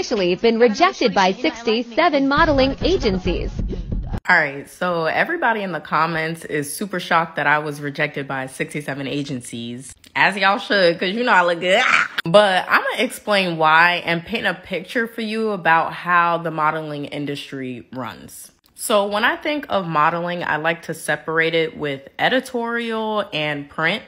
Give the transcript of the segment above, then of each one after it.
officially been rejected by 67 modeling agencies. All right, so everybody in the comments is super shocked that I was rejected by 67 agencies. As y'all should, because you know I look good. But I'm going to explain why and paint a picture for you about how the modeling industry runs. So when I think of modeling, I like to separate it with editorial and print.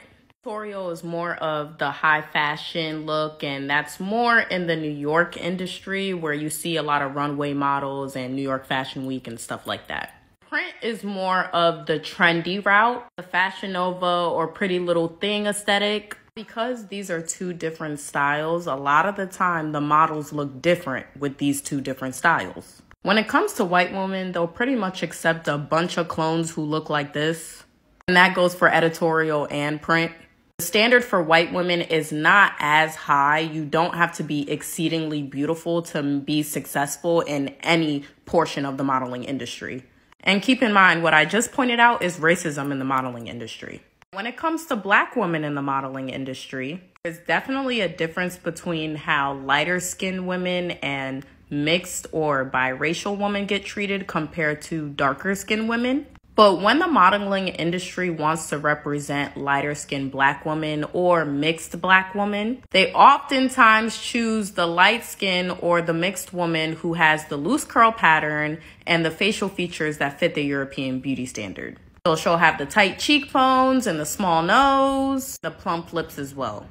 Editorial is more of the high fashion look, and that's more in the New York industry where you see a lot of runway models and New York Fashion Week and stuff like that. Print is more of the trendy route, the Fashion Nova or Pretty Little Thing aesthetic. Because these are two different styles, a lot of the time the models look different with these two different styles. When it comes to white women, they'll pretty much accept a bunch of clones who look like this. And that goes for editorial and print. The standard for white women is not as high. You don't have to be exceedingly beautiful to be successful in any portion of the modeling industry. And keep in mind, what I just pointed out is racism in the modeling industry. When it comes to black women in the modeling industry, there's definitely a difference between how lighter skinned women and mixed or biracial women get treated compared to darker skinned women. But when the modeling industry wants to represent lighter skinned black women or mixed black women, they oftentimes choose the light skin or the mixed woman who has the loose curl pattern and the facial features that fit the European beauty standard. So she'll have the tight cheekbones and the small nose, the plump lips as well.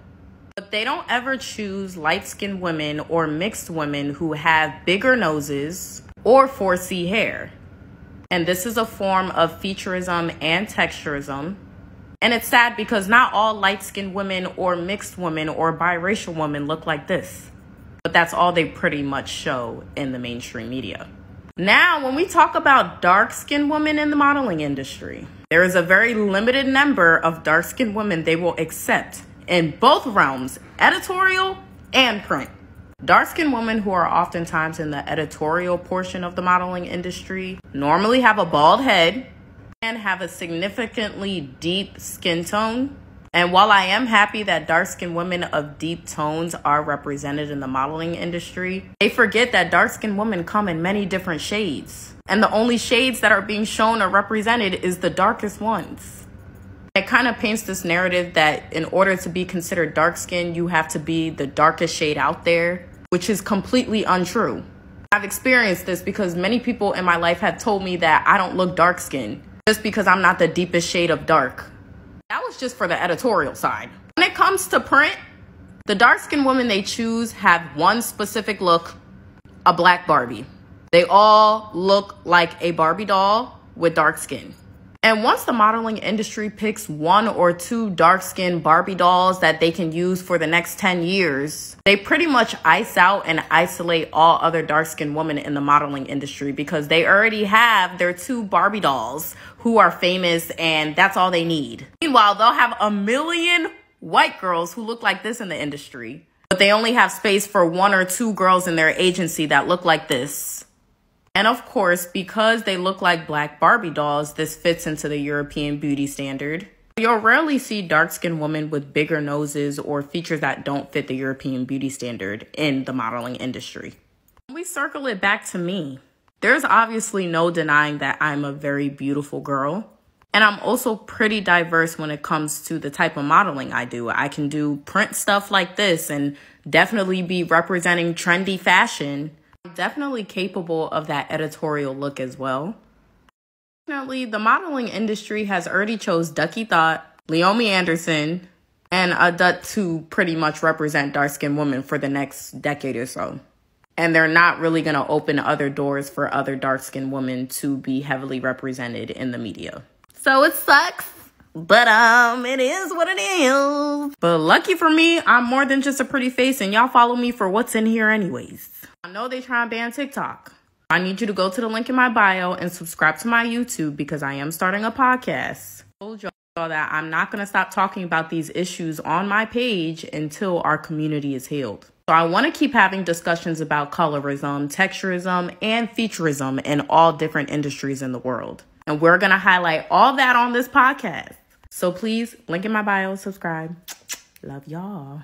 But they don't ever choose light skinned women or mixed women who have bigger noses or 4C hair. And this is a form of featureism and texturism. And it's sad because not all light-skinned women or mixed women or biracial women look like this. But that's all they pretty much show in the mainstream media. Now, when we talk about dark-skinned women in the modeling industry, there is a very limited number of dark-skinned women they will accept in both realms, editorial and print. Dark-skinned women who are oftentimes in the editorial portion of the modeling industry normally have a bald head and have a significantly deep skin tone. And while I am happy that dark-skinned women of deep tones are represented in the modeling industry, they forget that dark-skinned women come in many different shades. And the only shades that are being shown or represented is the darkest ones. It kind of paints this narrative that in order to be considered dark-skinned, you have to be the darkest shade out there, which is completely untrue. I've experienced this because many people in my life have told me that I don't look dark-skinned just because I'm not the deepest shade of dark. That was just for the editorial side. When it comes to print, the dark-skinned women they choose have one specific look, a black Barbie. They all look like a Barbie doll with dark skin. And once the modeling industry picks one or two dark-skinned Barbie dolls that they can use for the next 10 years, they pretty much ice out and isolate all other dark-skinned women in the modeling industry because they already have their two Barbie dolls who are famous and that's all they need. Meanwhile, they'll have a million white girls who look like this in the industry, but they only have space for one or two girls in their agency that look like this. And of course, because they look like black Barbie dolls, this fits into the European beauty standard. You'll rarely see dark-skinned women with bigger noses or features that don't fit the European beauty standard in the modeling industry. When we circle it back to me, there's obviously no denying that I'm a very beautiful girl. And I'm also pretty diverse when it comes to the type of modeling I do. I can do print stuff like this and definitely be representing trendy fashion. I'm definitely capable of that editorial look as well. Fortunately, the modeling industry has already chose Ducky Thought, Leomi Anderson, and Adut to pretty much represent dark-skinned women for the next decade or so. And they're not really going to open other doors for other dark-skinned women to be heavily represented in the media. So it sucks, but it is what it is. But lucky for me, I'm more than just a pretty face, and y'all follow me for what's in here anyways. I know they try and ban TikTok. I need you to go to the link in my bio and subscribe to my YouTube because I am starting a podcast. I told y'all that I'm not going to stop talking about these issues on my page until our community is healed. So I want to keep having discussions about colorism, texturism, and featureism in all different industries in the world. And we're going to highlight all that on this podcast. So please, link in my bio, subscribe. Love y'all.